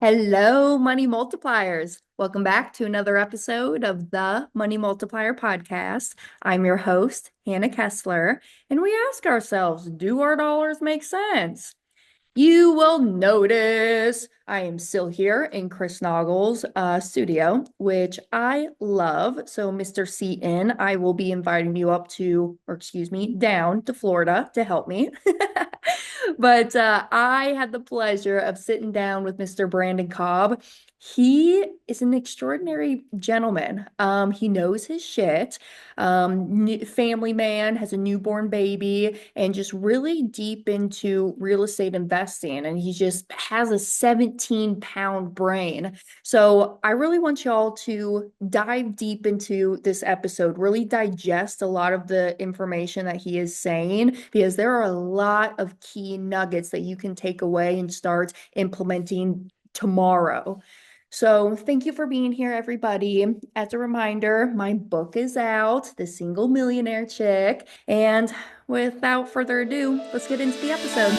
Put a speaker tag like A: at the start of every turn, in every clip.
A: Hello, Money Multipliers. Welcome back to another episode of the Money Multiplier podcast. I'm your host, Hannah Kessler, and we ask ourselves, do our dollars make sense? You will notice I am still here in Chris Noggles' studio, which I love. So, Mr. Seaton, I will be inviting you up to, or excuse me, down to Florida to help me. But I had the pleasure of sitting down with Mr. Brandon Cobb. He is an extraordinary gentleman. He knows his shit. Family man, has a newborn baby, and just really deep into real estate investing. And he just has a 17-pound brain. So I really want y'all to dive deep into this episode, really digest a lot of the information that he is saying, because there are a lot of key nuggets that you can take away and start implementing tomorrow. So, thank you for being here, everybody. As a reminder, my book is out, The Single Millionaire Chick. And without further ado, let's get into the episode.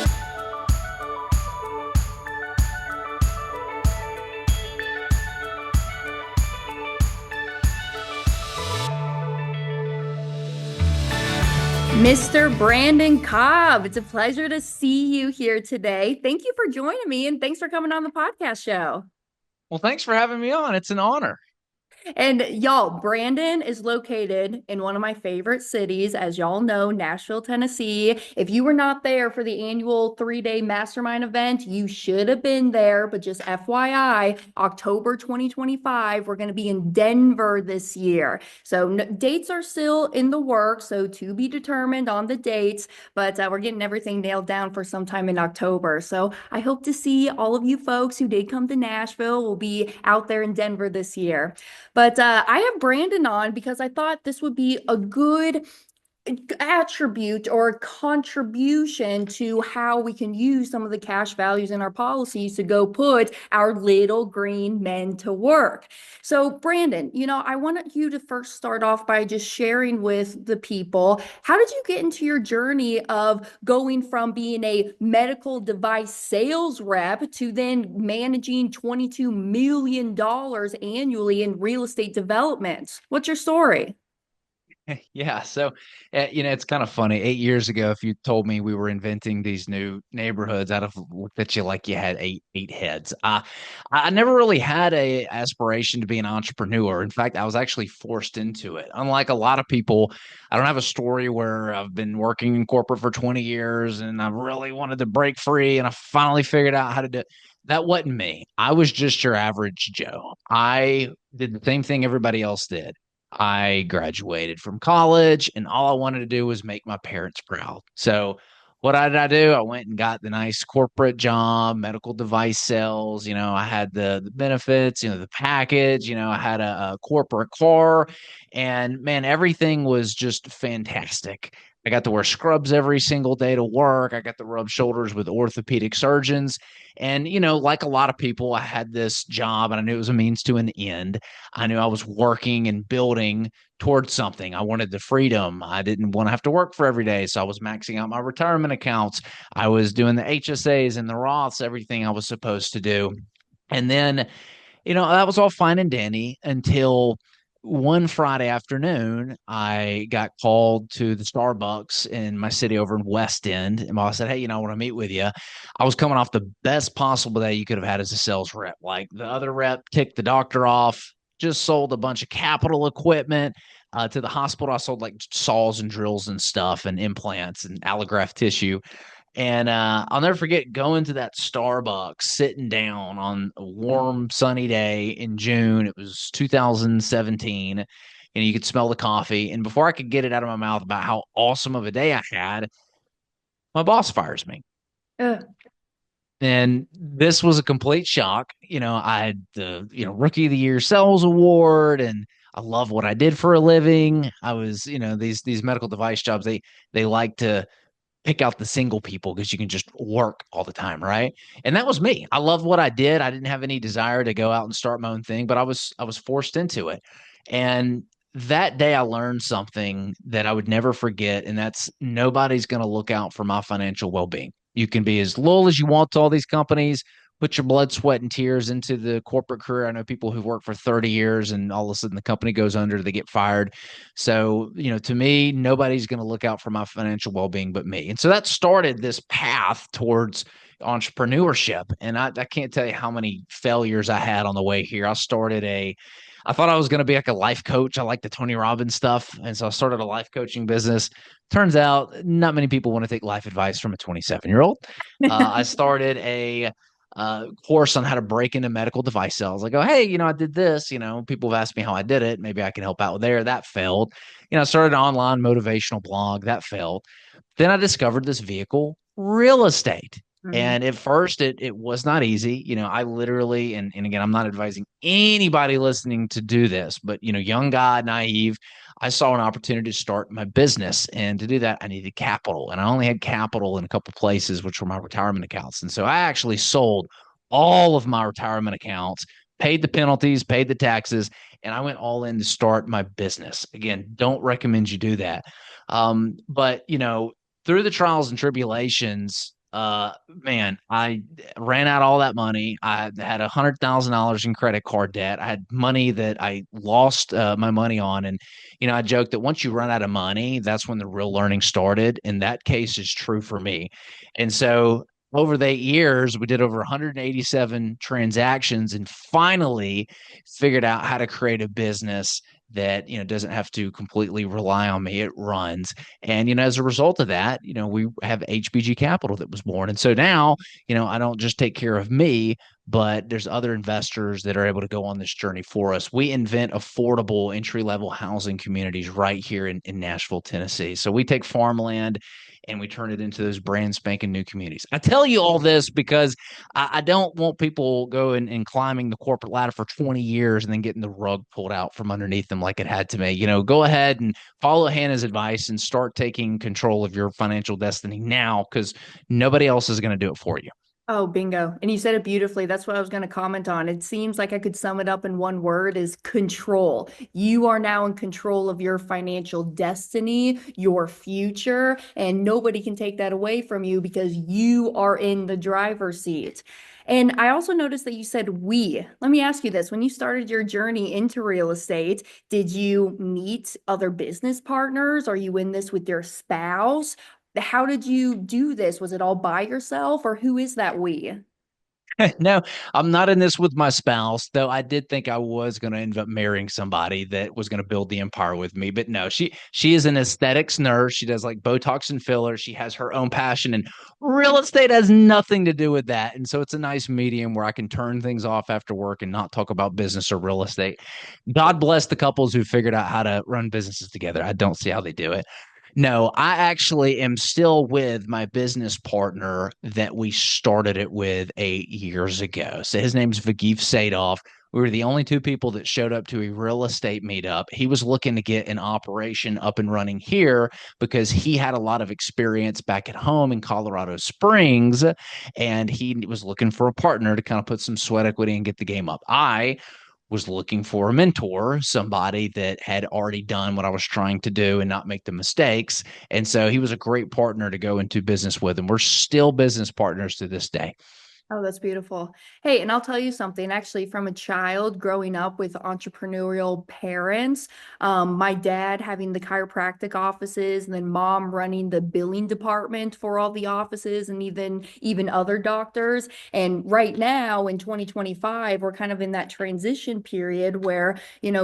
A: Mr. Brandon Cobb, it's a pleasure to see you here today. Thank you for joining me and thanks for coming on the podcast show.
B: Well, thanks for having me on. It's an honor.
A: And y'all, Brandon is located in one of my favorite cities, as y'all know, Nashville, Tennessee. If you were not there for the annual 3-day mastermind event, you should have been there. But just FYI, October 2025, we're going to be in Denver this year. So dates are still in the works, so to be determined on the dates, but we're getting everything nailed down for sometime in October. So I hope to see all of you folks who did come to Nashville. Will be out there in Denver this year. But I have Brandon on because I thought this would be a good attribute or contribution to how we can use some of the cash values in our policies to go put our little green men to work. So, Brandon, I wanted you to first start off by just sharing with the people, how did you get into your journey of going from being a medical device sales rep to then managing $22 million annually in real estate development? What's your story?
B: Yeah. It's kind of funny. 8 years ago, if you told me we were inventing these new neighborhoods, I'd have looked at you like you had eight heads. I never really had a aspiration to be an entrepreneur. In fact, I was actually forced into it. Unlike a lot of people, I don't have a story where I've been working in corporate for 20 years and I really wanted to break free and I finally figured out how to do it. That wasn't me. I was just your average Joe. I did the same thing everybody else did. I graduated from college and all I wanted to do was make my parents proud. So what did I do? I went and got the nice corporate job, medical device sales. I had the benefits, the package, I had a corporate car and man, everything was just fantastic. I got to wear scrubs every single day to work. I got to rub shoulders with orthopedic surgeons. And, like a lot of people, I had this job and I knew it was a means to an end. I knew I was working and building towards something. I wanted the freedom. I didn't want to have to work for every day. So I was maxing out my retirement accounts. I was doing the HSAs and the Roths, everything I was supposed to do. And then, that was all fine and dandy until one Friday afternoon, I got called to the Starbucks in my city over in West End. And I said, hey, I want to meet with you. I was coming off the best possible day you could have had as a sales rep. Like the other rep ticked the doctor off, just sold a bunch of capital equipment to the hospital. I sold like saws and drills and stuff and implants and allograft tissue. And I'll never forget going to that Starbucks, sitting down on a warm, sunny day in June. It was 2017. And you could smell the coffee. And before I could get it out of my mouth about how awesome of a day I had, my boss fires me.
A: Ugh.
B: And this was a complete shock. I had the, Rookie of the Year Sales Award and I love what I did for a living. I was, these medical device jobs, they like to pick out the single people because you can just work all the time, right? And that was me. I loved what I did. I didn't have any desire to go out and start my own thing, but I was forced into it. And that day I learned something that I would never forget, and that's nobody's going to look out for my financial well-being. You can be as loyal as you want to all these companies. put your blood, sweat, and tears into the corporate career. I know people who've worked for 30 years and all of a sudden the company goes under, they get fired. So, to me, nobody's going to look out for my financial well being but me. And so that started this path towards entrepreneurship. And I can't tell you how many failures I had on the way here. I thought I was going to be like a life coach. I like the Tony Robbins stuff. And so I started a life coaching business. Turns out not many people want to take life advice from a 27-year-old. I started a course on how to break into medical device sales. I go, hey, I did this. People have asked me how I did it. Maybe I can help out there. That failed. I started an online motivational blog. That failed. Then I discovered this vehicle, real estate.
A: Mhm.
B: And at first, it was not easy. I literally, and again, I'm not advising anybody listening to do this, but, young guy, naive, I saw an opportunity to start my business. And to do that, I needed capital. And I only had capital in a couple places, which were my retirement accounts. And so I actually sold all of my retirement accounts, paid the penalties, paid the taxes, and I went all in to start my business. Again, don't recommend you do that. But, through the trials and tribulations, man, I ran out all that money. I had $100,000 in credit card debt. I had money that I lost my money on. And, I joked that once you run out of money, that's when the real learning started. And that case is true for me. And so over the 8 years, we did over 187 transactions and finally figured out how to create a business that doesn't have to completely rely on me. It runs. And as a result of that, we have HBG Capital that was born. And so now, I don't just take care of me, but there's other investors that are able to go on this journey for us. We invent affordable entry level housing communities right here in Nashville, Tennessee. So we take farmland and we turn it into those brand spanking new communities. I tell you all this because I don't want people going and climbing the corporate ladder for 20 years and then getting the rug pulled out from underneath them like it had to me. Go ahead and follow Hannah's advice and start taking control of your financial destiny now because nobody else is going to do it for you.
A: Oh, bingo. And you said it beautifully. That's what I was going to comment on. It seems like I could sum it up in one word is control. You are now in control of your financial destiny, your future, and nobody can take that away from you because you are in the driver's seat. And I also noticed that you said we. Let me ask you this. When you started your journey into real estate, did you meet other business partners? Are you in this with your spouse? How did you do this? Was it all by yourself or who is that we?
B: No, I'm not in this with my spouse, though I did think I was going to end up marrying somebody that was going to build the empire with me. But no, she is an aesthetics nurse. She does like Botox and fillers. She has her own passion, and real estate has nothing to do with that. And so it's a nice medium where I can turn things off after work and not talk about business or real estate. God bless the couples who figured out how to run businesses together. I don't see how they do it. No, I actually am still with my business partner that we started it with 8 years ago. So his name's Vageef Sadoff. We were the only two people that showed up to a real estate meetup. He was looking to get an operation up and running here because he had a lot of experience back at home in Colorado Springs, and he was looking for a partner to kind of put some sweat equity and get the game up. I was looking for a mentor, somebody that had already done what I was trying to do and not make the mistakes. And so he was a great partner to go into business with. And we're still business partners to this day.
A: Oh, that's beautiful. Hey, and I'll tell you something. Actually, from a child growing up with entrepreneurial parents, my dad having the chiropractic offices, and then mom running the billing department for all the offices, and even other doctors. And right now in 2025, we're kind of in that transition period where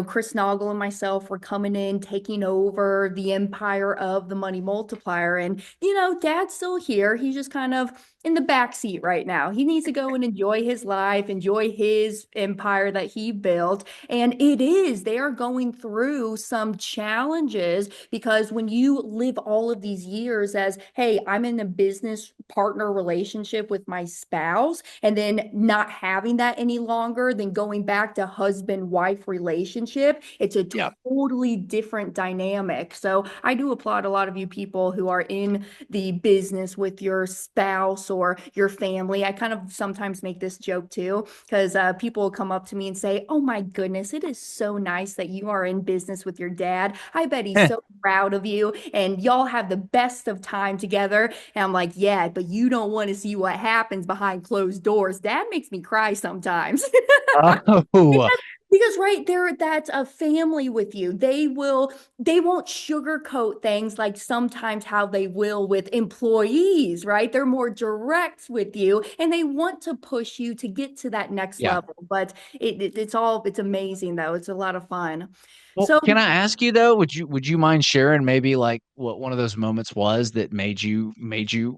A: Chris Noggle and myself were coming in, taking over the empire of the Money Multiplier, and Dad's still here. He's just kind of in the back seat right now. He needs to go and enjoy his life, enjoy his empire that he built. And they are going through some challenges because when you live all of these years as, hey, I'm in a business partner relationship with my spouse, and then not having that any longer, then going back to husband-wife relationship, it's a
B: Yeah.
A: totally different dynamic. So I do applaud a lot of you people who are in the business with your spouse or your family. I kind of sometimes make this joke too, because people will come up to me and say, "Oh my goodness, it is so nice that you are in business with your dad. I bet he's so proud of you and y'all have the best of time together." And I'm like, "Yeah, but you don't want to see what happens behind closed doors. Dad makes me cry sometimes."
B: Oh,
A: Because right there, that's a family with you. They won't sugarcoat things like sometimes how they will with employees, right? They're more direct with you and they want to push you to get to that next
B: yeah.
A: level. But it's amazing though. It's a lot of fun.
B: Well,
A: So
B: can I ask you though, would you mind sharing maybe like what one of those moments was that made you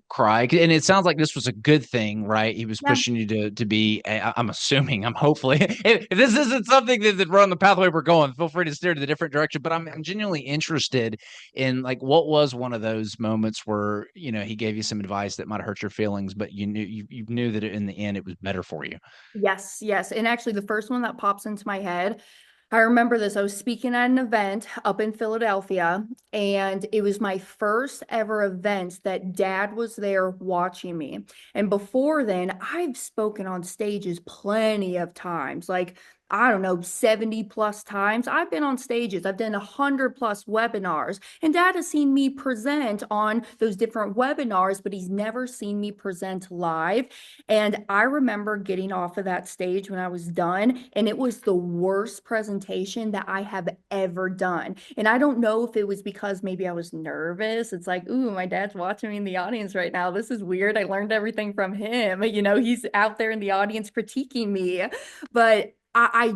B: cry? And it sounds like this was a good thing, right? He was
A: yeah.
B: pushing you to be. I'm assuming. I'm hopefully. If this isn't something that we're on the pathway we're going, feel free to steer to the different direction. But I'm genuinely interested in like what was one of those moments where he gave you some advice that might have hurt your feelings, but you knew that in the end it was better for you.
A: Yes, yes. And actually, the first one that pops into my head, I remember this. I was speaking at an event up in Philadelphia, and it was my first ever event that dad was there watching me. And before then, I've spoken on stages plenty of times, like I don't know, 70 plus times. I've been on stages, I've done 100 plus webinars, and dad has seen me present on those different webinars, but he's never seen me present live. And I remember getting off of that stage when I was done, and it was the worst presentation that I have ever done. And I don't know if it was because maybe I was nervous. It's like, ooh, my dad's watching me in the audience right now. This is weird. I learned everything from him. He's out there in the audience critiquing me. But I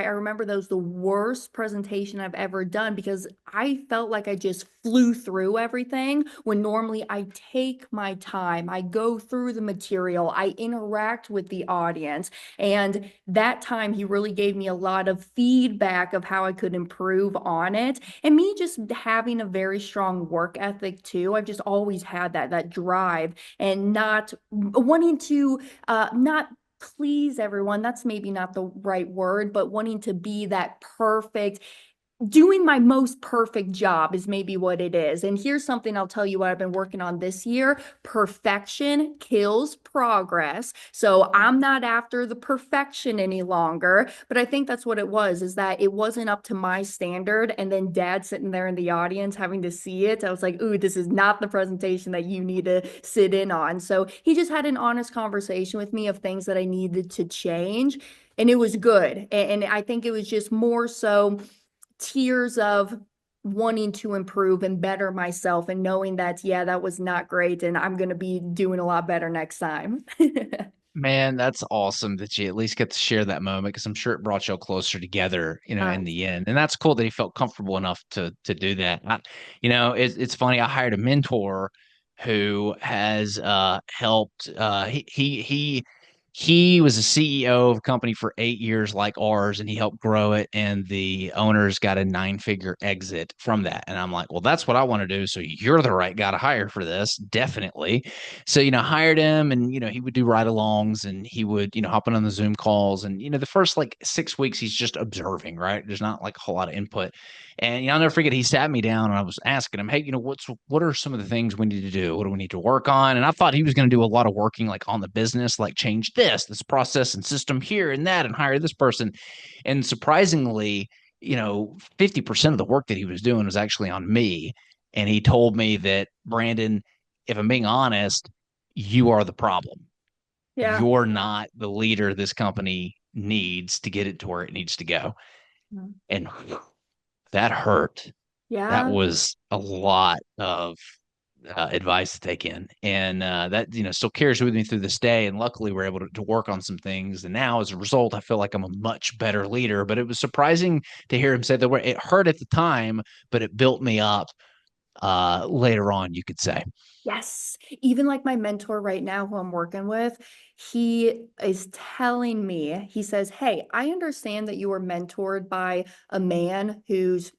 A: remember that was the worst presentation I've ever done because I felt like I just flew through everything when normally I take my time, I go through the material, I interact with the audience. And that time he really gave me a lot of feedback of how I could improve on it. And me just having a very strong work ethic too. I've just always had that drive and not wanting to not please everyone. That's maybe not the right word, but wanting to be that perfect, doing my most perfect job is maybe what it is. And here's something I'll tell you what I've been working on this year. Perfection kills progress. So I'm not after the perfection any longer, but I think that's what it was, is that it wasn't up to my standard. And then dad sitting there in the audience having to see it. I was like, ooh, this is not the presentation that you need to sit in on. So he just had an honest conversation with me of things that I needed to change. And it was good. And I think it was just more so tears of wanting to improve and better myself and knowing that, yeah, that was not great and I'm going to be doing a lot better next time.
B: Man, that's awesome that you at least get to share that moment because I'm sure it brought y'all closer together, in the end. And that's cool that he felt comfortable enough to do that. It's funny. I hired a mentor who has helped. He was a CEO of a company for 8 years, like ours, and he helped grow it. And the owners got a 9-figure exit from that. And I'm like, well, that's what I want to do. So you're the right guy to hire for this, definitely. So, hired him and, he would do ride-alongs and he would, hop in on the Zoom calls. And, the first like 6 weeks, he's just observing, right? There's not like a whole lot of input. And, I'll never forget, he sat me down and I was asking him, hey, what are some of the things we need to do? What do we need to work on? And I thought he was going to do a lot of working like on the business, like change this process and system here and that and hire this person. And surprisingly, 50% of the work that he was doing was actually on me. And he told me that, Brandon, if I'm being honest, you are the problem.
A: Yeah.
B: You're not the leader this company needs to get it to where it needs to go. And that hurt. That
A: Yeah.
B: was a lot of advice to take in. And that, still carries with me through this day. And luckily, we're able to work on some things. And now, as a result, I feel like I'm a much better leader. But it was surprising to hear him say that it hurt at the time, but it built me up later on, you could say.
A: Yes. Even like my mentor right now, who I'm working with, he is telling me, he says, "Hey, I understand that you were mentored by a man who's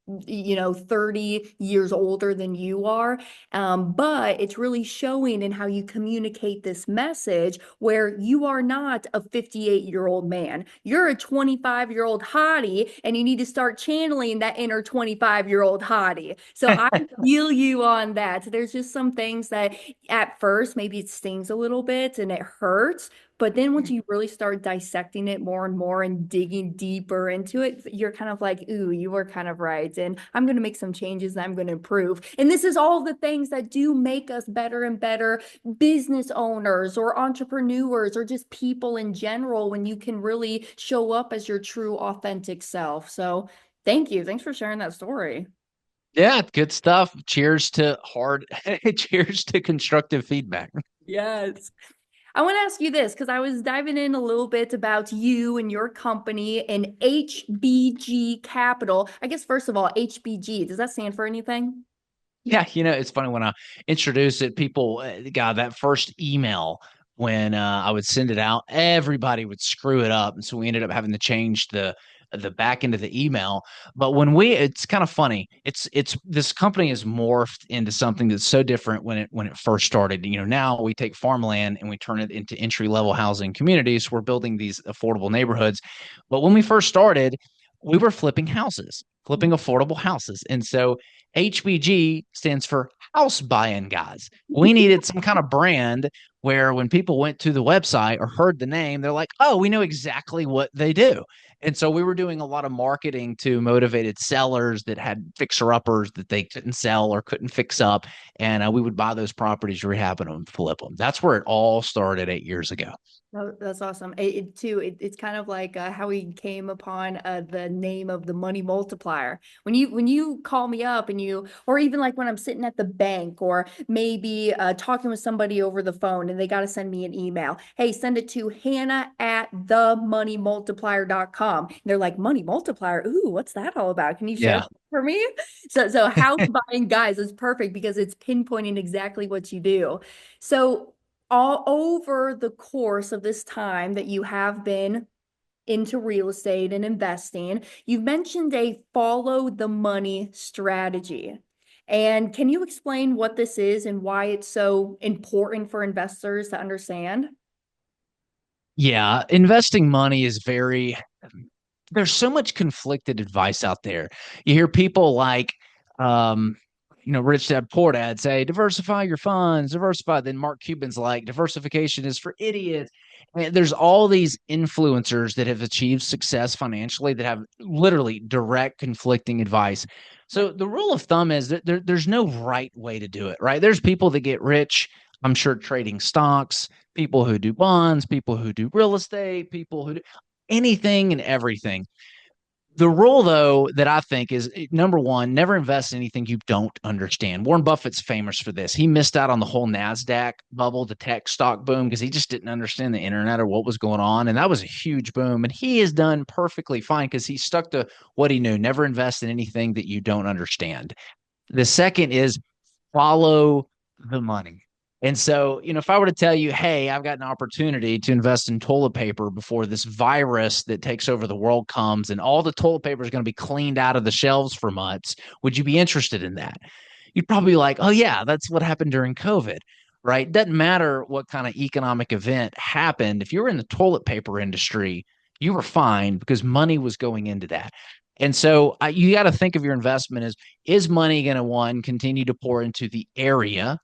A: 30 years older than you are. But it's really showing in how you communicate this message where you are not a 58-year-old man. You're a 25-year-old hottie, and you need to start channeling that inner 25-year-old hottie. So I feel you on that. There's just some things that at first maybe it stings a little bit and it hurts. But then once you really start dissecting it more and more and digging deeper into it, you're kind of like, ooh, you were kind of right. And I'm going to make some changes and I'm going to improve. And this is all the things that do make us better and better business owners or entrepreneurs or just people in general when you can really show up as your true, authentic self. So thank you. Thanks for sharing that story.
B: Yeah, good stuff. Cheers to hard, cheers to constructive feedback.
A: Yes. I want to ask you this because I was diving in a little bit about you and your company and HBG Capital. I guess, first of all, HBG, does that stand for anything?
B: Yeah, it's funny when I introduce it, people, God, that first email when I would send it out, everybody would screw it up, and so we ended up having to change the back end of the email. But it's kind of funny. It's this company has morphed into something that's so different when it first started. Now we take farmland and we turn it into entry level housing communities. We're building these affordable neighborhoods, but when we first started, we were flipping affordable houses, and so HBG stands for house buying guys. We needed some kind of brand where when people went to the website or heard the name, they're like, oh, we know exactly what they do. And so we were doing a lot of marketing to motivated sellers that had fixer uppers that they couldn't sell or couldn't fix up. And we would buy those properties, rehab them, flip them. That's where it all started 8 years ago.
A: Oh, that's awesome. It's kind of like how we came upon the name of the Money Multiplier. When you call me up and or even like when I'm sitting at the bank or maybe talking with somebody over the phone and they got to send me an email. Hey, send it to Hannah@themoneymultiplier.com. And they're like, Money Multiplier? Ooh, what's that all about? Can you share
B: Yeah.
A: that for me? So house buying guys is perfect because it's pinpointing exactly what you do. So all over the course of this time that you have been into real estate and investing, you've mentioned a follow the money strategy. And can you explain what this is and why it's so important for investors to understand?
B: Yeah. Investing money is there's so much conflicted advice out there. You hear people like, um, Rich Dad Poor Dad say, diversify your funds, diversify. Then Mark Cuban's like, diversification is for idiots. And there's all these influencers that have achieved success financially that have literally direct conflicting advice. So the rule of thumb is that there's no right way to do it, right? There's people that get rich, I'm sure, trading stocks, people who do bonds, people who do real estate, people who do anything and everything. The rule, though, that I think is number one, never invest in anything you don't understand. Warren Buffett's famous for this. He missed out on the whole NASDAQ bubble, the tech stock boom, because he just didn't understand the internet or what was going on. And that was a huge boom. And he has done perfectly fine because he stuck to what he knew. Never invest in anything that you don't understand. The second is follow the money. And so, if I were to tell you, hey, I've got an opportunity to invest in toilet paper before this virus that takes over the world comes and all the toilet paper is going to be cleaned out of the shelves for months, would you be interested in that? You'd probably be like, oh, yeah, that's what happened during COVID, right? Doesn't matter what kind of economic event happened. If you were in the toilet paper industry, you were fine because money was going into that. And so you got to think of your investment as, is money going to, one, continue to pour into the area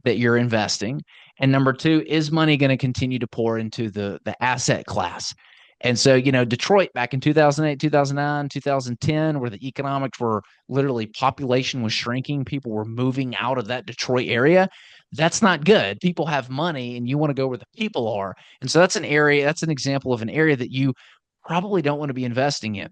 B: that you're investing? And number two, is money going to continue to pour into the asset class? And so, Detroit back in 2008, 2009, 2010, where the economics were literally population was shrinking, people were moving out of that Detroit area. That's not good. People have money and you want to go where the people are. And so that's an example of an area that you probably don't want to be investing in.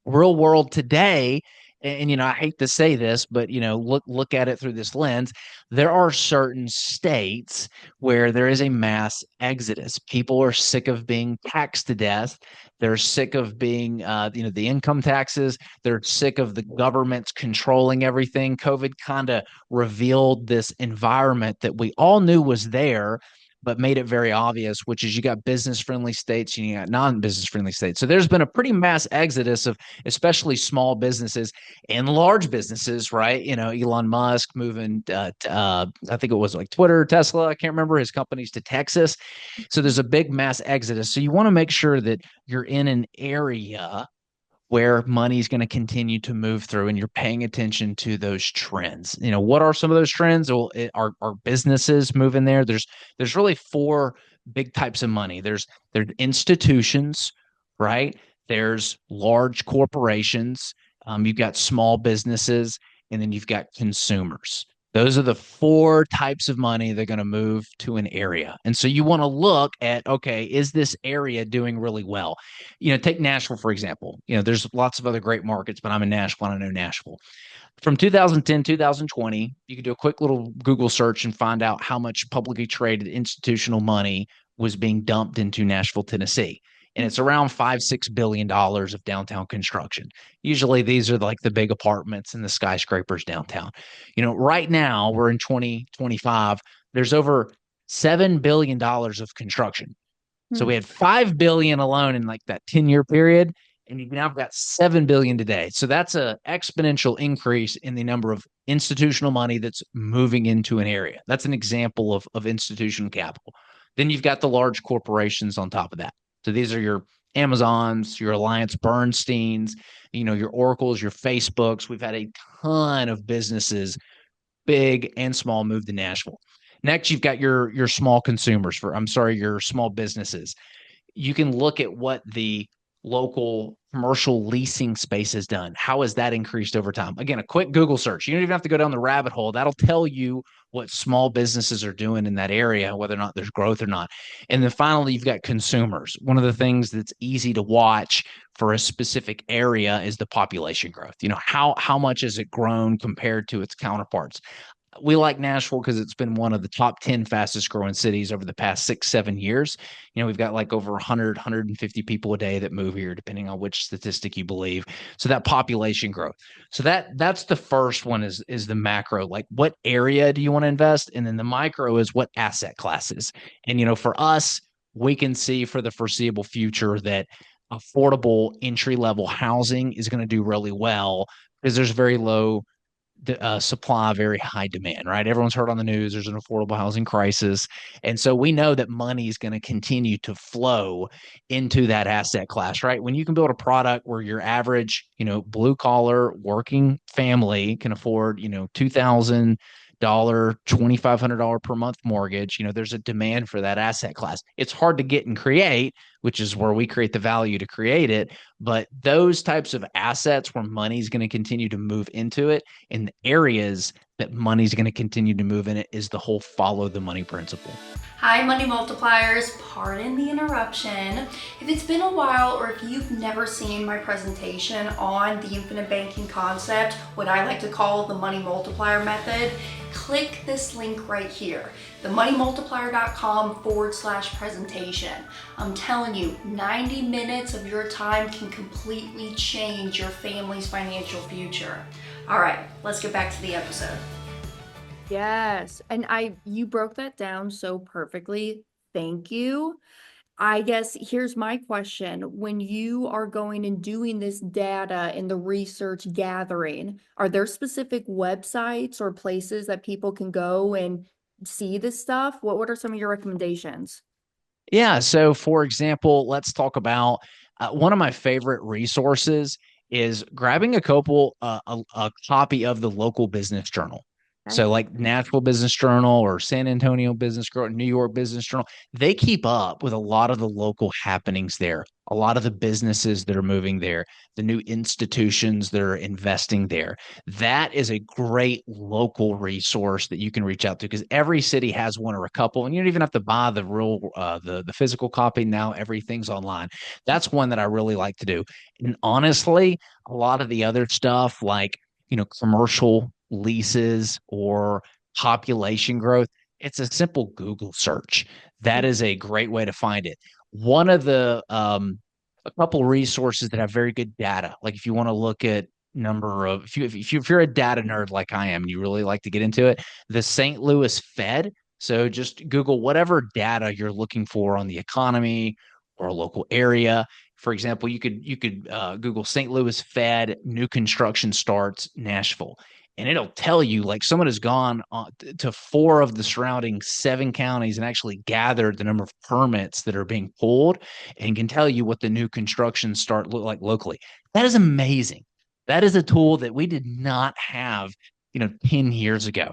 B: Real world today, and I hate to say this, but look at it through this lens. There are certain states where there is a mass exodus. People are sick of being taxed to death. They're sick of being the income taxes. They're sick of the governments controlling everything. COVID kind of revealed this environment that we all knew was there, but made it very obvious, which is you got business friendly states and you got non-business friendly states. So there's been a pretty mass exodus of especially small businesses and large businesses, right? Elon Musk moving, I think it was like Twitter, Tesla, I can't remember, his companies to Texas. So there's a big mass exodus. So you want to make sure that you're in an area where money is going to continue to move through and you're paying attention to those trends. What are some of those trends? Well, are businesses moving there? There's really four big types of money. There's institutions, right? There's large corporations, you've got small businesses, and then you've got consumers. Those are the four types of money they're going to move to an area. And so you want to look at, okay, is this area doing really well? Take Nashville, for example. There's lots of other great markets, but I'm in Nashville and I know Nashville. From 2010, 2020, you could do a quick little Google search and find out how much publicly traded institutional money was being dumped into Nashville, Tennessee. And it's around $5-6 billion of downtown construction. Usually these are like the big apartments and the skyscrapers downtown. Right now we're in 2025. There's over $7 billion of construction. So we had 5 billion alone in like that 10-year period, and you've now got 7 billion today. So that's a exponential increase in the number of institutional money that's moving into an area. That's an example of institutional capital. Then you've got the large corporations on top of that. So these are your Amazons, your Alliance Bernsteins, your Oracles, your Facebooks. We've had a ton of businesses, big and small, move to Nashville. Next, you've got your small consumers your small businesses. You can look at what the local commercial leasing space has done. How has that increased over time? Again, a quick Google search. You don't even have to go down the rabbit hole. That'll tell you what small businesses are doing in that area, whether or not there's growth or not. And then finally, you've got consumers. One of the things that's easy to watch for a specific area is the population growth. How much has it grown compared to its counterparts? We like Nashville because it's been one of the top 10 fastest growing cities over the past 6-7 years. We've got like over 150 people a day that move here, depending on which statistic you believe. So that population growth. So that's the first one is the macro, like what area do you want to invest? And then the micro is what asset classes. And, for us, we can see for the foreseeable future that affordable entry level housing is going to do really well because there's very low supply, very high demand, right? Everyone's heard on the news there's an affordable housing crisis. And so we know that money is going to continue to flow into that asset class, right? When you can build a product where your average, blue collar working family can afford, $2,000, $2,500 per month mortgage, there's a demand for that asset class. It's hard to get and create, which is where we create the value to create it. But those types of assets where money's going to continue to move into it, and the areas that money's going to continue to move in it, is the whole follow the money principle.
A: Hi, Money Multipliers. Pardon the interruption. If it's been a while or if you've never seen my presentation on the infinite banking concept, what I like to call the Money Multiplier method, click this link right here, themoneymultiplier.com/presentation. I'm telling you, 90 minutes of your time can completely change your family's financial future. All right, let's get back to the episode. Yes, and you broke that down so perfectly. Thank you. I guess here's my question. When you are going and doing this data and the research gathering, are there specific websites or places that people can go and see this stuff? What are some of your recommendations?
B: Yeah. So, for example, let's talk about one of my favorite resources is grabbing a copy of the local business journal.
A: Okay.
B: So, like Nashville Business Journal or San Antonio Business Journal, New York Business Journal, they keep up with a lot of the local happenings there, a lot of the businesses that are moving there, the new institutions that are investing there. That is a great local resource that you can reach out to because every city has one or a couple, and you don't even have to buy the real the physical copy. Now everything's online. That's one that I really like to do. And honestly, a lot of the other stuff like commercial leases or population growth, it's a simple Google search. That is a great way to find it. One of the a couple resources that have very good data, like if you want to look at number of if you're a data nerd like I am and you really like to get into it, the St. Louis Fed So just Google whatever data you're looking for on the economy or a local area. For example, you could Google St. Louis Fed new construction starts Nashville, and it'll tell you like someone has gone to four of the surrounding seven counties and actually gathered the number of permits that are being pulled and can tell you what the new construction start look like locally. That is amazing. That is a tool that we did not have, 10 years ago.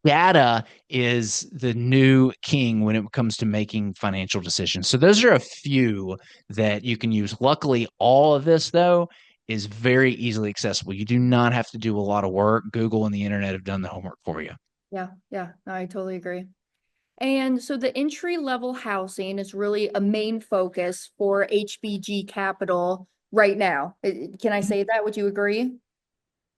B: Data is the new king when it comes to making financial decisions. So those are a few that you can use. Luckily, all of this, though, is very easily accessible. You do not have to do a lot of work. Google and the internet have done the homework for you.
A: Yeah, yeah, I totally agree. And so the entry level housing is really a main focus for HBG Capital right now. Can I say that? Would you agree?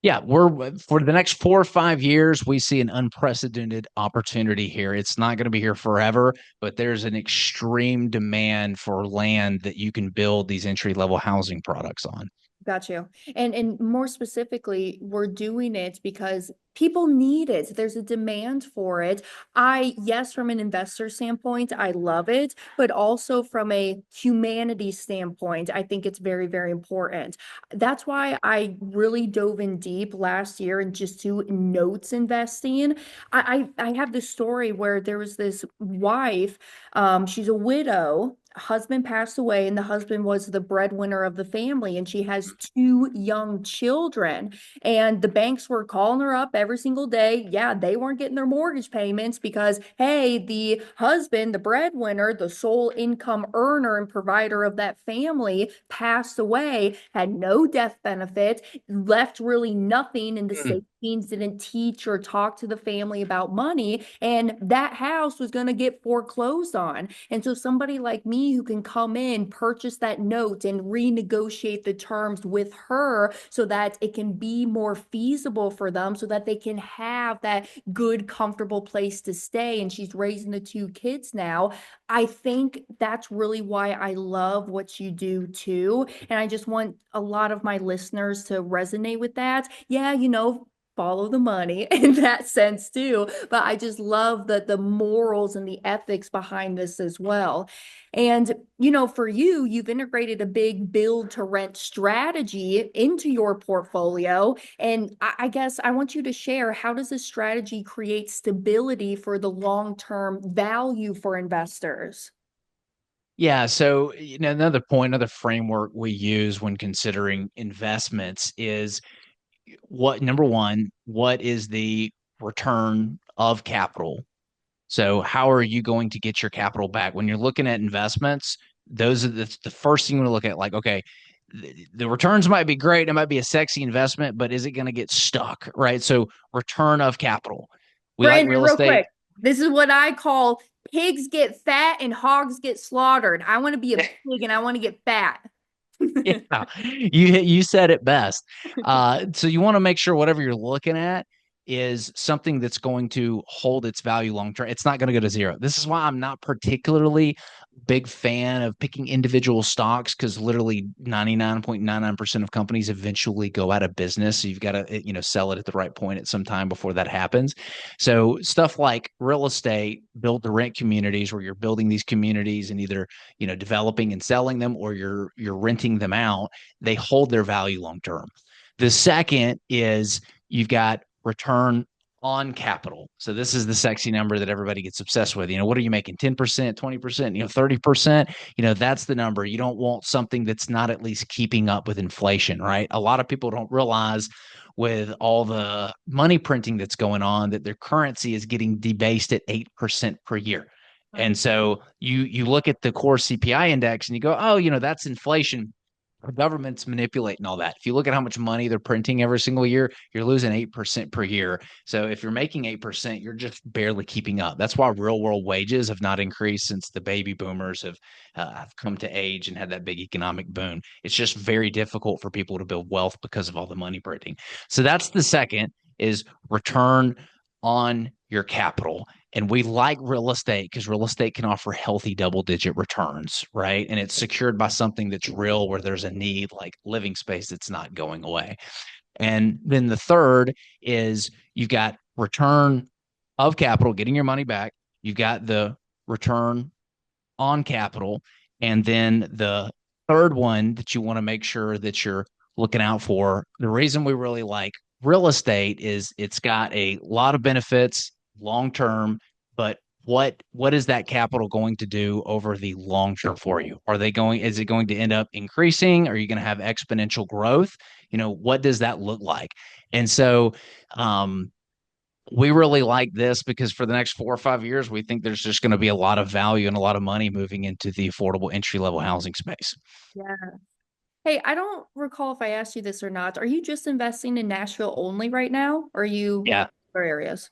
B: Yeah, we're for the next 4 or 5 years, we see an unprecedented opportunity here. It's not going to be here forever, but there's an extreme demand for land that you can build these entry level housing products on.
A: Got you. And more specifically, we're doing it because people need it. There's a demand for it. Yes, from an investor standpoint, I love it, but also from a humanity standpoint, I think it's very, very important. That's why I really dove in deep last year and just to notes investing. I have this story where there was this wife, she's a widow, husband passed away and the husband was the breadwinner of the family and she has two young children and the banks were calling her up every single day. Yeah, they weren't getting their mortgage payments because hey, the husband, the breadwinner, the sole income earner and provider of that family passed away, had no death benefit, left really nothing in the
B: Mm.
A: savings, didn't teach or talk to the family about money, and that house was going to get foreclosed on. And so somebody like me who can come in, purchase that note and renegotiate the terms with her so that it can be more feasible for them so that they can have that good, comfortable place to stay. And she's raising the two kids now. I think that's really why I love what you do too. And I just want a lot of my listeners to resonate with that. Yeah, follow the money in that sense too. But I just love the morals and the ethics behind this as well. And for you, you've integrated a big build to rent strategy into your portfolio. And I guess I want you to share, how does this strategy create stability for the long-term value for investors?
B: Yeah, so another point, another framework we use when considering investments is what number one, what is the return of capital? So how are you going to get your capital back when you're looking at investments? Those are the first thing you want to look at. Like, okay, the returns might be great, it might be a sexy investment, but is it going to get stuck? Right. So return of capital. We like
A: Brandon,
B: real
A: real
B: estate.
A: quick, this is what I call pigs get fat and hogs get slaughtered. I want to be a pig and I want to get fat.
B: Yeah, you said it best. So you want to make sure whatever you're looking at is something that's going to hold its value long term. It's not going to go to zero. This is why I'm not particularly big fan of picking individual stocks because literally 99.99% of companies eventually go out of business. So you've got to sell it at the right point at some time before that happens. So stuff like real estate, build to rent communities where you're building these communities and either developing and selling them or you're renting them out, they hold their value long term. The second is you've got return on capital. So this is the sexy number that everybody gets obsessed with. What are you making? 10%, 20%, 30%? That's the number. You don't want something that's not at least keeping up with inflation, right? A lot of people don't realize with all the money printing that's going on that their currency is getting debased at 8% per year. And
A: Right.
B: so you look at the core CPI index and you go, oh, that's inflation. The government's manipulating all that. If you look at how much money they're printing every single year, you're losing 8% per year. So if you're making 8%, you're just barely keeping up. That's why real world wages have not increased since the baby boomers have come to age and had that big economic boom. It's just very difficult for people to build wealth because of all the money printing. So that's the second is return on your capital. And we like real estate because real estate can offer healthy double digit returns, right? And it's secured by something that's real where there's a need like living space that's not going away. And then the third is you've got return of capital, getting your money back. you've got the return on capital. And then the third one that you want to make sure that you're looking out for, the reason we really like real estate is it's got a lot of benefits long term, but what is that capital going to do over the long term for you? Is it going to end up increasing? Are you going to have exponential growth? What does that look like? And so um we really like this because for the next 4 or 5 years, we think there's just going to be a lot of value and a lot of money moving into the affordable entry level housing space.
A: Yeah. Hey, I don't recall if I asked you this or not. Are you just investing in Nashville only right now? Or are you
B: Yeah.
A: other areas?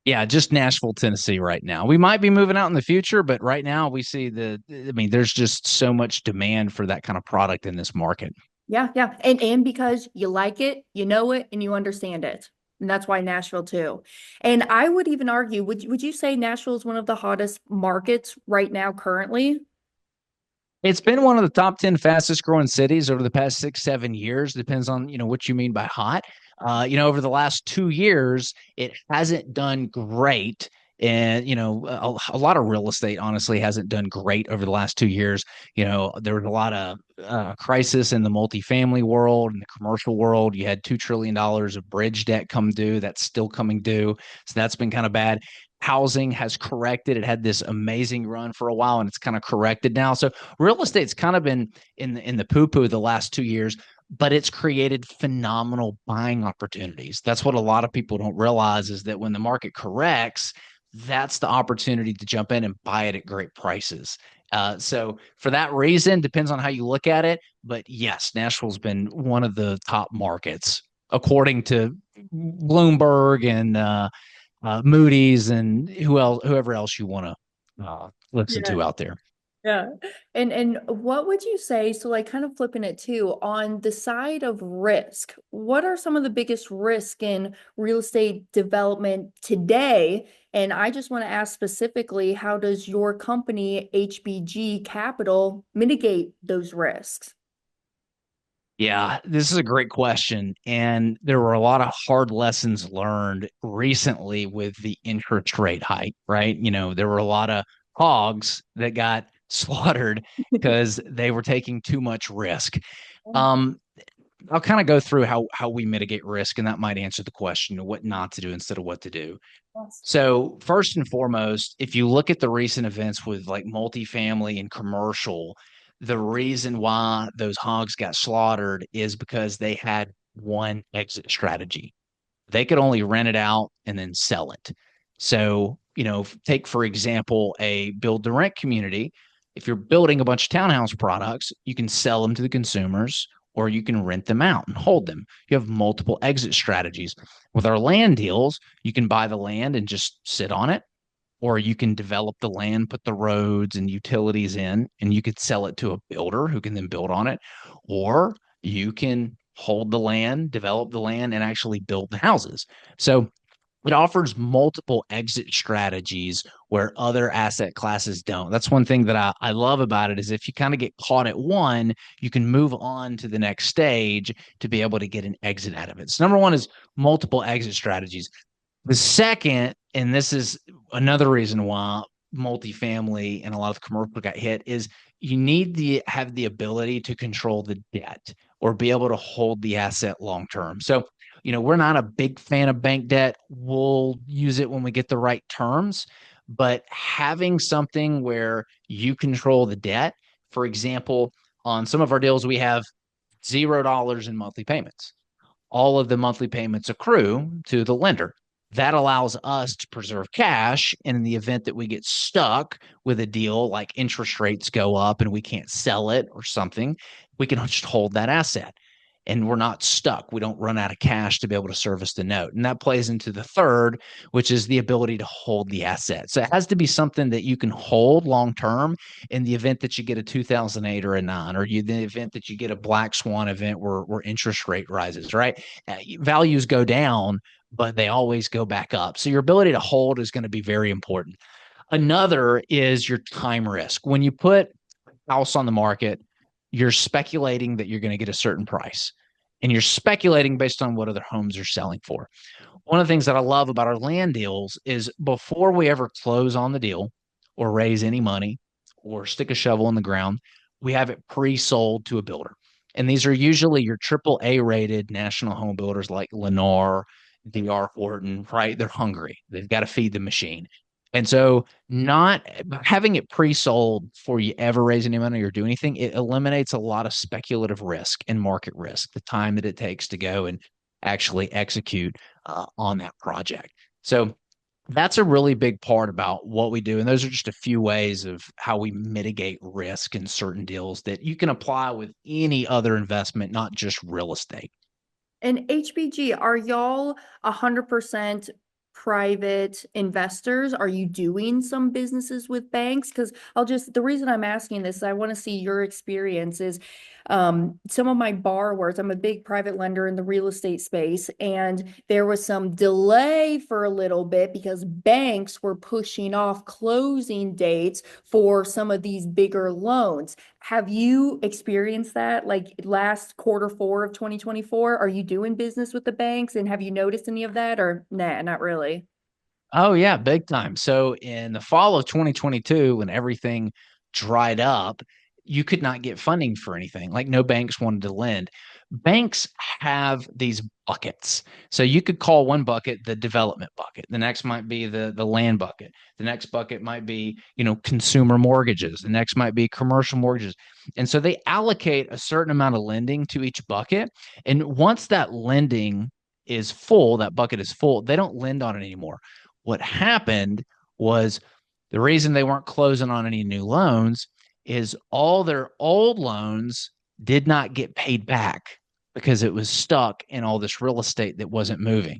B: Yeah. Just Nashville, Tennessee right now. We might be moving out in the future, but right now we see there's just so much demand for that kind of product in this market.
A: Yeah, yeah. And because you like it, you know it, and you understand it. And that's why Nashville too. And I would even argue, would you say Nashville is one of the hottest markets right now currently?
B: It's been one of the top 10 fastest growing cities over the past 6, 7 years. Depends on, what you mean by hot. Over the last 2 years, it hasn't done great. And, a lot of real estate honestly hasn't done great over the last 2 years. There was a lot of crisis in the multifamily world and the commercial world. You had $2 trillion of bridge debt come due. That's still coming due. So that's been kind of bad. Housing has corrected. It had this amazing run for a while and it's kind of corrected now. So real estate's kind of been in the poo-poo the last 2 years, but it's created phenomenal buying opportunities. That's what a lot of people don't realize is that when the market corrects, that's the opportunity to jump in and buy it at great prices. So for that reason, depends on how you look at it. But yes, Nashville's been one of the top markets according to Bloomberg and Moody's and whoever else you want to listen
A: Yeah.
B: to out there.
A: Yeah. And what would you say, so like kind of flipping it too, on the side of risk, what are some of the biggest risk in real estate development today? And I just want to ask specifically, how does your company, HBG Capital, mitigate those risks?
B: Yeah, this is a great question. And there were a lot of hard lessons learned recently with the interest rate hike, right? There were a lot of hogs that got slaughtered because they were taking too much risk. Um, I'll kind of go through how we mitigate risk, and that might answer the question of what not to do instead of what to do.
A: Yes.
B: So, first and foremost, if you look at the recent events with like multifamily and commercial, the reason why those hogs got slaughtered is because they had one exit strategy. They could only rent it out and then sell it. So, take for example a build to rent community. If you're building a bunch of townhouse products, you can sell them to the consumers or you can rent them out and hold them. You have multiple exit strategies. With our land deals, you can buy the land and just sit on it, or you can develop the land, put the roads and utilities in, and you could sell it to a builder who can then build on it, or you can hold the land, develop the land, and actually build the houses. So it offers multiple exit strategies where other asset classes don't. That's one thing that I love about it is if you kind of get caught at one, you can move on to the next stage to be able to get an exit out of it. So number one is multiple exit strategies. The second, and this is another reason why multifamily and a lot of commercial got hit, is you need to have the ability to control the debt or be able to hold the asset long term. So, we're not a big fan of bank debt. We'll use it when we get the right terms, but having something where you control the debt, for example, on some of our deals, we have $0 in monthly payments. All of the monthly payments accrue to the lender. That allows us to preserve cash. And in the event that we get stuck with a deal, like interest rates go up and we can't sell it or something, we can just hold that asset and we're not stuck. We don't run out of cash to be able to service the note. And that plays into the third, which is the ability to hold the asset. So it has to be something that you can hold long term in the event that you get a 2008 or a nine, or the event that you get a black swan event where interest rate rises, right? Values go down, but they always go back up. So your ability to hold is going to be very important. Another is your time risk. When you put a house on the market, you're speculating that you're going to get a certain price. And you're speculating based on what other homes are selling for. one of the things that I love about our land deals is before we ever close on the deal or raise any money or stick a shovel in the ground, we have it pre-sold to a builder. And these are usually your triple A rated national home builders like Lennar, DR Horton, right? They're hungry. They've got to feed the machine. And so not having it pre-sold before you ever raise any money or do anything, it eliminates a lot of speculative risk and market risk, the time that it takes to go and actually execute on that project. So that's a really big part about what we do. And those are just a few ways of how we mitigate risk in certain deals that you can apply with any other investment, not just real estate.
A: And HBG, are y'all 100% private investors? Are you doing some businesses with banks? Because the reason I'm asking this, I want to see your experiences. Some of my borrowers, I'm a big private lender in the real estate space, and there was some delay for a little bit because banks were pushing off closing dates for some of these bigger loans. Have you experienced that like last quarter four of 2024? Are you doing business with the banks and have you noticed any of that or nah, not really?
B: Oh yeah, big time. So in the fall of 2022, when everything dried up, you could not get funding for anything. Like no banks wanted to lend. Banks have these buckets. So you could call one bucket the development bucket. The next might be the land bucket. The next bucket might be, consumer mortgages. The next might be commercial mortgages. And so they allocate a certain amount of lending to each bucket. And once that lending is full, that bucket is full, they don't lend on it anymore. What happened was the reason they weren't closing on any new loans is all their old loans did not get paid back because it was stuck in all this real estate that wasn't moving.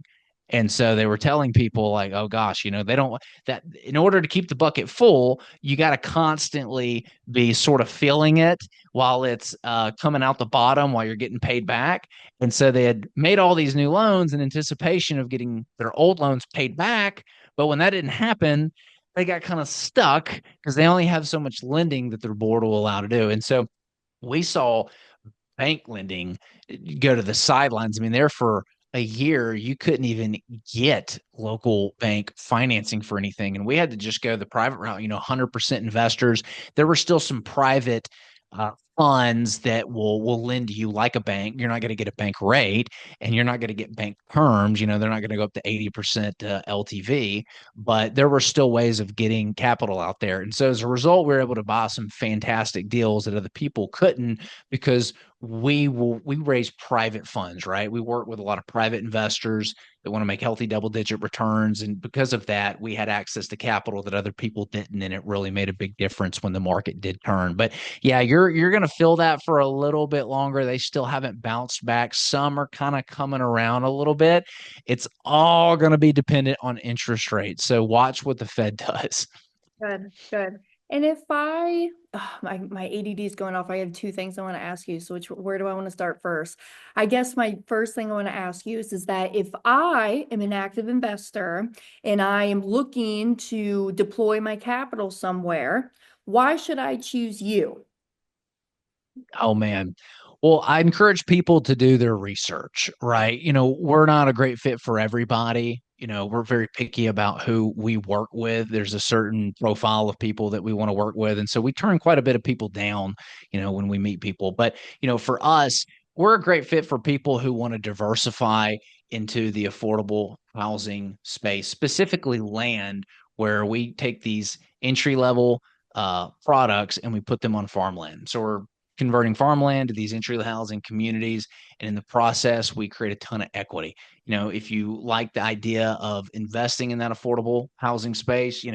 B: And so they were telling people like, oh gosh, they don't that in order to keep the bucket full, you got to constantly be sort of filling it while it's coming out the bottom while you're getting paid back. And so they had made all these new loans in anticipation of getting their old loans paid back. But when that didn't happen, they got kind of stuck because they only have so much lending that their board will allow to do. And so we saw bank lending go to the sidelines. I mean, there for a year, you couldn't even get local bank financing for anything. And we had to just go the private route, 100% investors. There were still some private uh, funds that will lend to you like a bank. You're not going to get a bank rate and you're not going to get bank terms. They're not going to go up to 80% LTV, but there were still ways of getting capital out there. And so as a result, we were able to buy some fantastic deals that other people couldn't because we raise private funds, right? We work with a lot of private investors that want to make healthy double-digit returns, and because of that, we had access to capital that other people didn't, and it really made a big difference when the market did turn. But yeah, you're going to feel that for a little bit longer. They still haven't bounced back. Some are kind of coming around a little bit. It's all going to be dependent on interest rates. So watch what the Fed does.
A: Good, good. And if my ADD is going off. I have two things I want to ask you. So where do I want to start first? I guess my first thing I want to ask you is that if I am an active investor and I am looking to deploy my capital somewhere, why should I choose you?
B: Oh man. Well, I encourage people to do their research, right? We're not a great fit for everybody. We're very picky about who we work with. There's a certain profile of people that we want to work with. And so we turn quite a bit of people down, when we meet people. But, for us, we're a great fit for people who want to diversify into the affordable housing space, specifically land, where we take these entry level products and we put them on farmland. So we're converting farmland to these entry housing communities. And in the process, we create a ton of equity. If you like the idea of investing in that affordable housing space,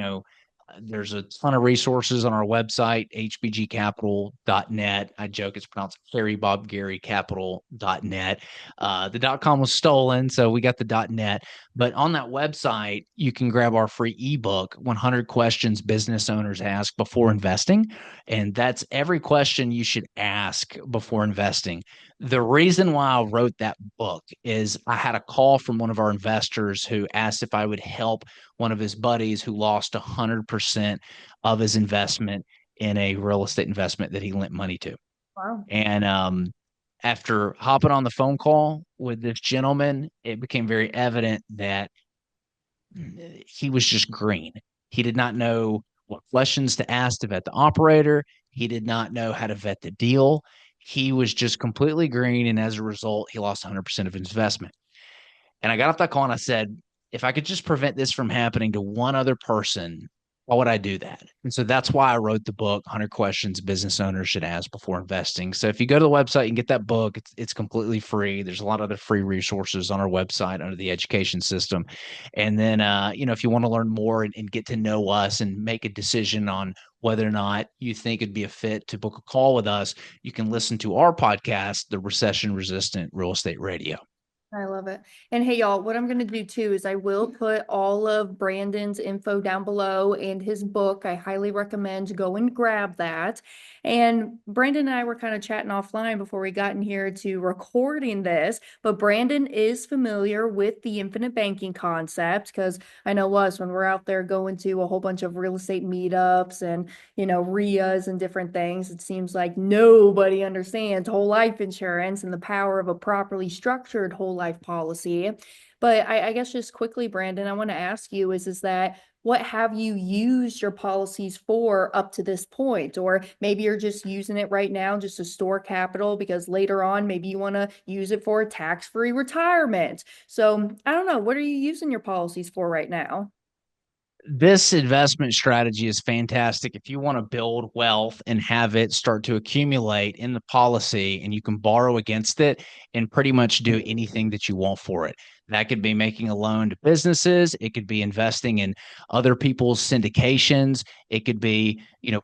B: there's a ton of resources on our website, hbgcapital.net. I joke it's pronounced Harry Bob Gary Capital.net. The .com was stolen, so we got the .net. But on that website, you can grab our free ebook, 100 Questions Business Owners Ask Before Investing. And that's every question you should ask before investing. The reason why I wrote that book is I had a call from one of our investors who asked if I would help one of his buddies who lost 100% of his investment in a real estate investment that he lent money to.
A: Wow.
B: And after hopping on the phone call with this gentleman, it became very evident that he was just green. He did not know what questions to ask to vet the operator. He did not know how to vet the deal. He was just completely green. And as a result, he lost 100% of his investment. And I got off that call and I said, if I could just prevent this from happening to one other person, why would I do that? And so that's why I wrote the book, 100 Questions Business Owners Should Ask Before Investing. So if you go to the website, you can get that book. It's completely free. There's a lot of other free resources on our website under the education system. And then, if you want to learn more and get to know us and make a decision on whether or not you think it'd be a fit to book a call with us, you can listen to our podcast, The Recession Resistant Real Estate Radio.
A: I love it. And hey, y'all, what I'm going to do too is I will put all of Brandon's info down below and his book. I highly recommend go and grab that. And Brandon and I were kind of chatting offline before we got in here to recording this, but Brandon is familiar with the infinite banking concept because I know us when we're out there going to a whole bunch of real estate meetups and RIAs and different things. It seems like nobody understands whole life insurance and the power of a properly structured whole life policy. But I guess just quickly, Brandon, I want to ask you is that what have you used your policies for up to this point? Or maybe you're just using it right now just to store capital because later on, maybe you want to use it for a tax-free retirement. So I don't know. What are you using your policies for right now?
B: This investment strategy is fantastic if you want to build wealth and have it start to accumulate in the policy, and you can borrow against it and pretty much do anything that you want for it. That could be making a loan to businesses. It could be investing in other people's syndications. It could be,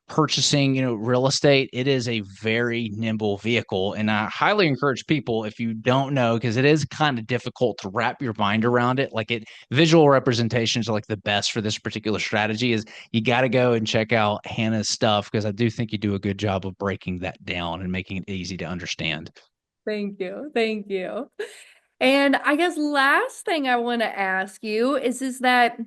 B: purchasing, real estate. It is a very nimble vehicle. And I highly encourage people, if you don't know, because it is kind of difficult to wrap your mind around it. Visual representations are like the best for this particular strategy. Is you got to go and check out Hannah's stuff, because I do think you do a good job of breaking that down and making it easy to understand.
A: Thank you. Thank you. And I guess last thing I want to ask you is that,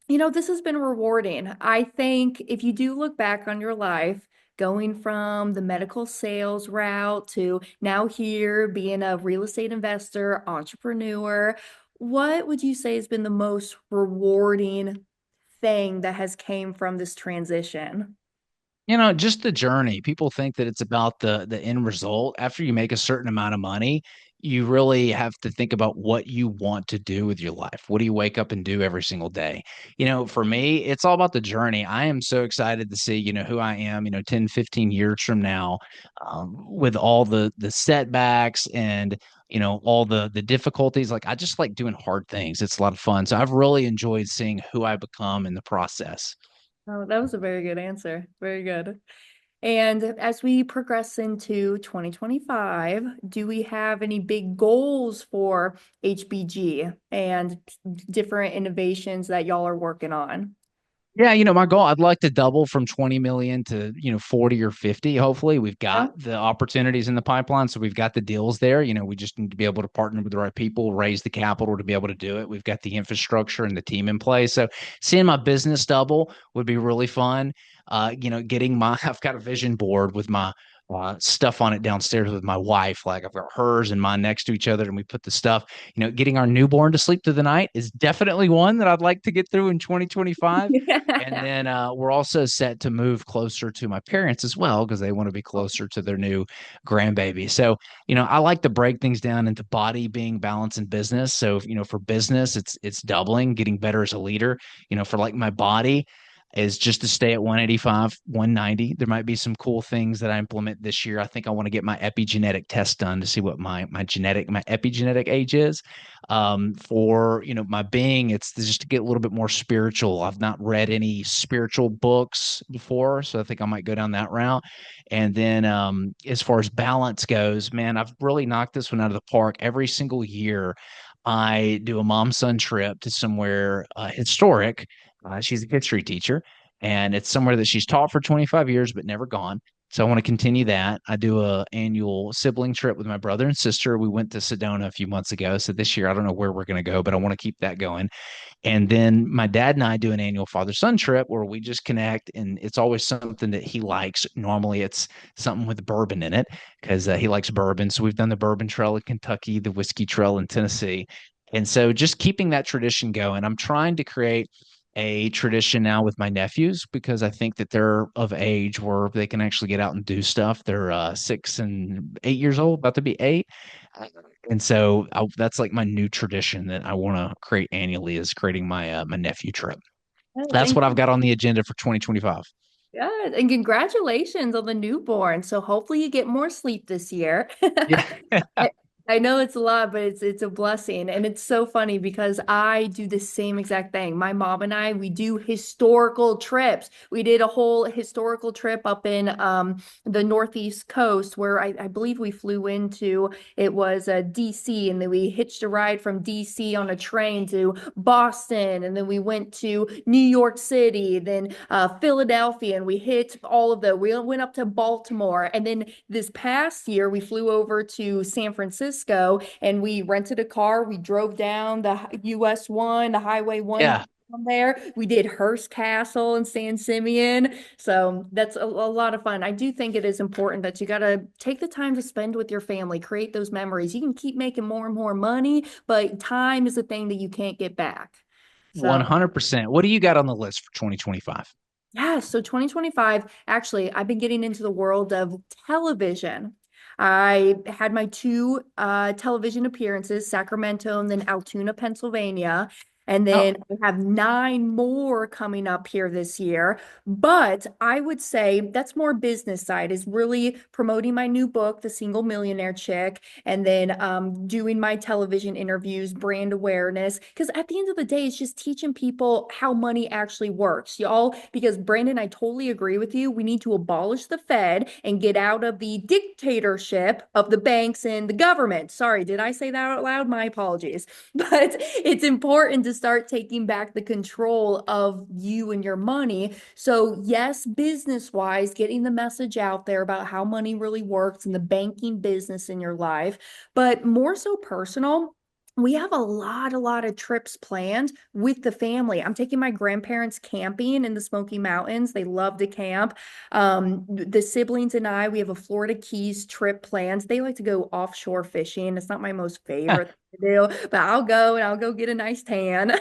A: this has been rewarding. I think if you do look back on your life, going from the medical sales route to now here being a real estate investor, entrepreneur, what would you say has been the most rewarding thing that has came from this transition?
B: Just the journey. People think that it's about the end result. After you make a certain amount of money, you really have to think about what you want to do with your life. What do you wake up and do every single day? For me, it's all about the journey. I am so excited to see, who I am, 10, 15 years from now, with all the setbacks and all the difficulties. Like, I just like doing hard things. It's a lot of fun. So I've really enjoyed seeing who I become in the process.
A: Oh, that was a very good answer. Very good. And as we progress into 2025, do we have any big goals for HBG and different innovations that y'all are working on?
B: Yeah, my goal, I'd like to double from 20 million to, 40 or 50. Hopefully, we've got
A: Yeah.
B: the opportunities in the pipeline. So we've got the deals there. We just need to be able to partner with the right people, raise the capital to be able to do it. We've got the infrastructure and the team in place. So seeing my business double would be really fun. I've got a vision board with my stuff on it downstairs with my wife. Like, I've got hers and mine next to each other, and we put the stuff. Getting our newborn to sleep through the night is definitely one that I'd like to get through in 2025. And then we're also set to move closer to my parents as well, because they want to be closer to their new grandbaby. So, I like to break things down into body, being, balance, and business. So, for business, it's doubling, getting better as a leader. For like my body, is just to stay at 185, 190. There might be some cool things that I implement this year. I think I want to get my epigenetic test done to see what my epigenetic age is. For my being, it's just to get a little bit more spiritual. I've not read any spiritual books before, so I think I might go down that route. And then as far as balance goes, man, I've really knocked this one out of the park. Every single year, I do a mom-son trip to somewhere historic. She's a history teacher, and it's somewhere that she's taught for 25 years but never gone. So I want to continue that. I do a annual sibling trip with my brother and sister. We went to Sedona a few months ago. So this year, I don't know where we're going to go, but I want to keep that going. And then my dad and I do an annual father son trip where we just connect, and it's always something that he likes. Normally, it's something with bourbon in it because he likes bourbon. So we've done the bourbon trail in Kentucky, the whiskey trail in Tennessee. And so just keeping that tradition going. I'm trying to create a tradition now with my nephews because I think that they're of age where they can actually get out and do stuff. They're 6 and 8 years old, about to be eight. And so that's like my new tradition that I want to create annually is creating my nephew trip.
A: Yes,
B: That's what I've got on the agenda for 2025.
A: and congratulations on the newborn. So hopefully you get more sleep this year.
B: Yeah.
A: I, I know it's a lot, but it's a blessing. And it's so funny because I do the same exact thing. My mom and I, we do historical trips. We did a whole historical trip up in the Northeast coast where I believe we flew into it was DC, and then we hitched a ride from DC on a train to Boston, and then we went to New York City, then Philadelphia, and we hit all of the. We went up to Baltimore, and then this past year we flew over to San Francisco, and we rented a car. We drove down the US one, the Highway one.
B: Yeah.
A: From there, we did Hearst Castle and San Simeon. So that's a lot of fun. I do think it is important that you got to take the time to spend with your family, create those memories. You can keep making more and more money, but time is a thing that you can't get back. So
B: 100%. What do you got on the list for 2025?
A: yeah, so 2025, actually, I've been getting into the world of television. I had my two television appearances, Sacramento and then Altoona, Pennsylvania. And
B: Oh,
A: then I have nine more coming up here this year. But I would say that's more business side, is really promoting my new book, The Single Millionaire Chick, and then doing my television interviews, brand awareness. Because at the end of the day, it's just teaching people how money actually works, y'all. Because Brandon, I totally agree with you. We need to abolish the Fed and get out of the dictatorship of the banks and the government. Sorry, did I say that out loud? My apologies. But it's important to start taking back the control of you and your money. So, yes, business wise, getting the message out there about how money really works and the banking business in your life, but more so personal. We have a lot of trips planned with the family. I'm taking my grandparents camping in the Smoky Mountains. They love to camp. The siblings and I, we have a Florida Keys trip planned. They like to go offshore fishing. It's not my most favorite thing to do, but I'll go and I'll go get a nice tan.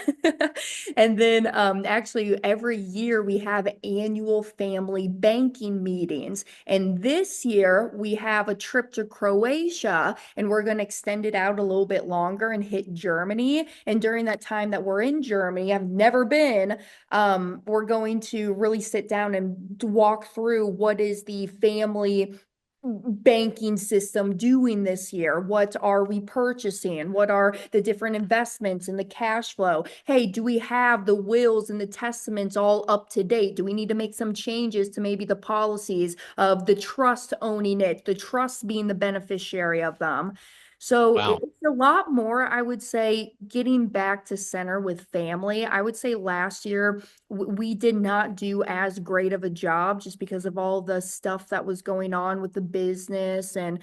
A: And then actually every year we have annual family banking meetings. And this year we have a trip to Croatia, and we're going to extend it out a little bit longer and hit Germany. And during that time that we're in Germany, I've never been, we're going to really sit down and walk through what is the family banking system doing this year? What are we purchasing? What are the different investments and the cash flow? Hey, do we have the wills and the testaments all up to date? Do we need to make some changes to maybe the policies of the trust owning it, the trust being the beneficiary of them? So
B: wow.
A: it's a lot more, I would say, getting back to center with family. I would say last year we did not do as great of a job just because of all the stuff that was going on with the business and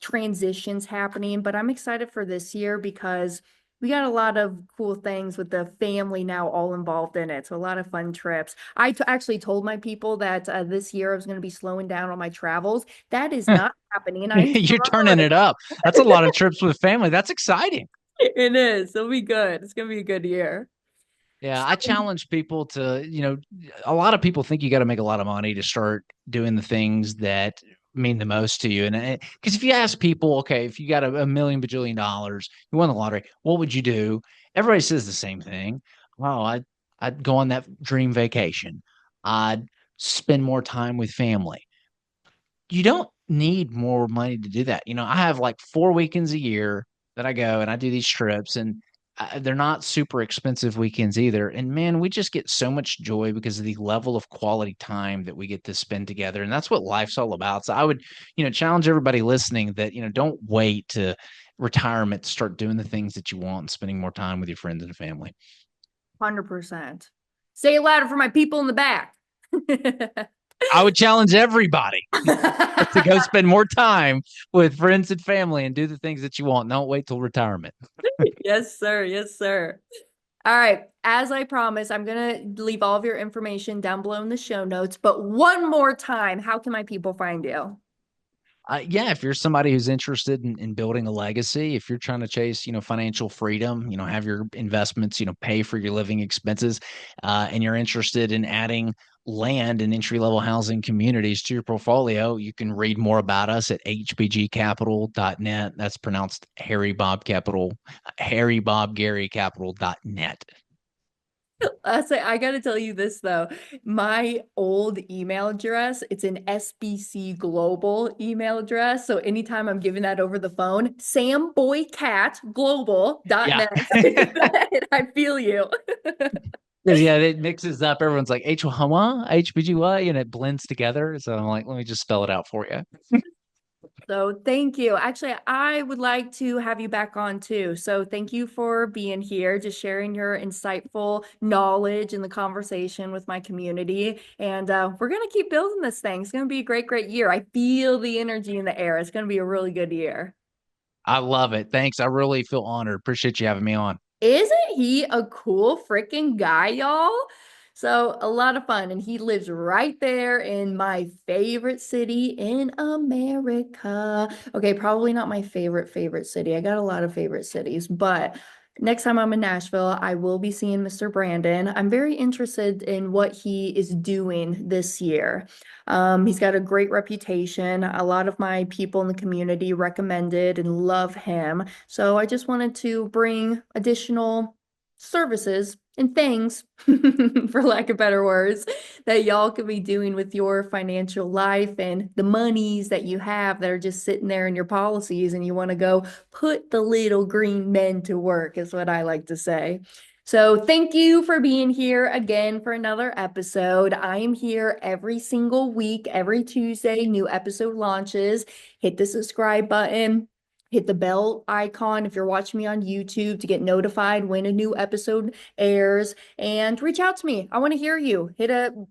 A: transitions happening. But I'm excited for this year because we got a lot of cool things with the family now all involved in it. So a lot of fun trips. Actually told my people that this year I was going to be slowing down on my travels. That is not happening. I'm
B: You're turning
A: sorry.
B: it up. That's a lot of trips with family. That's exciting.
A: It is. It'll be good. It's going to be a good year.
B: Yeah,
A: So,
B: I challenge people to, a lot of people think you got to make a lot of money to start doing the things that mean the most to you. And because if you ask people, okay, if you got a million bajillion dollars, you won the lottery, what would you do? Everybody says the same thing. Well, I'd go on that dream vacation. I'd spend more time with family. You don't need more money to do that. I have like 4 weekends a year that I go and I do these trips, and they're not super expensive weekends either. And man, we just get so much joy because of the level of quality time that we get to spend together. And that's what life's all about. So I would, challenge everybody listening that, don't wait to retirement to start doing the things that you want and spending more time with your friends and family.
A: 100%. Say it louder for my people in the back.
B: I would challenge everybody to go spend more time with friends and family and do the things that you want. Don't wait till retirement.
A: Yes, sir. Yes, sir. All right. As I promised, I'm going to leave all of your information down below in the show notes. But one more time, how can my people find you?
B: Yeah, if you're somebody who's interested in building a legacy, if you're trying to chase, financial freedom, have your investments, pay for your living expenses, and you're interested in adding land and entry level housing communities to your portfolio, you can read more about us at hbgcapital.net. That's pronounced Harry Bob Capital, Harry Bob Gary Capital.net.
A: I gotta tell you this though. My old email address, it's an SBC Global email address. So anytime I'm giving that over the phone,
B: Yeah.
A: samboycatglobal.net. I feel you.
B: Because yeah, it mixes up. Everyone's like HBGY, and it blends together. So I'm like, let me just spell it out for you.
A: So thank you. Actually, I would like to have you back on too. So thank you for being here, just sharing your insightful knowledge in the conversation with my community. And we're going to keep building this thing. It's going to be a great, great year. I feel the energy in the air. It's going to be a really good year.
B: I love it. Thanks. I really feel honored. Appreciate you having me on.
A: Isn't he a cool freaking guy, y'all? So, a lot of fun. And he lives right there in my favorite city in America. Okay, probably not my favorite city. I got a lot of favorite cities, but next time I'm in Nashville, I will be seeing Mr. Brandon. I'm very interested in what he is doing this year. He's got a great reputation. A lot of my people in the community recommended and love him. So I just wanted to bring additional services and things, for lack of better words, that y'all could be doing with your financial life and the monies that you have that are just sitting there in your policies and you want to go put the little green men to work, is what I like to say. So, thank you for being here again for another episode. I am here every single week, every Tuesday, new episode launches. Hit the subscribe button, hit the bell icon if you're watching me on YouTube to get notified when a new episode airs, and reach out to me. I want to hear you.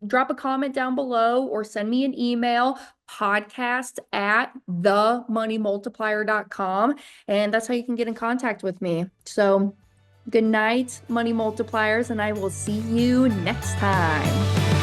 A: Drop a comment down below or send me an email, podcast@themoneymultiplier.com, and that's how you can get in contact with me. So, good night, Money Multipliers, and I will see you next time.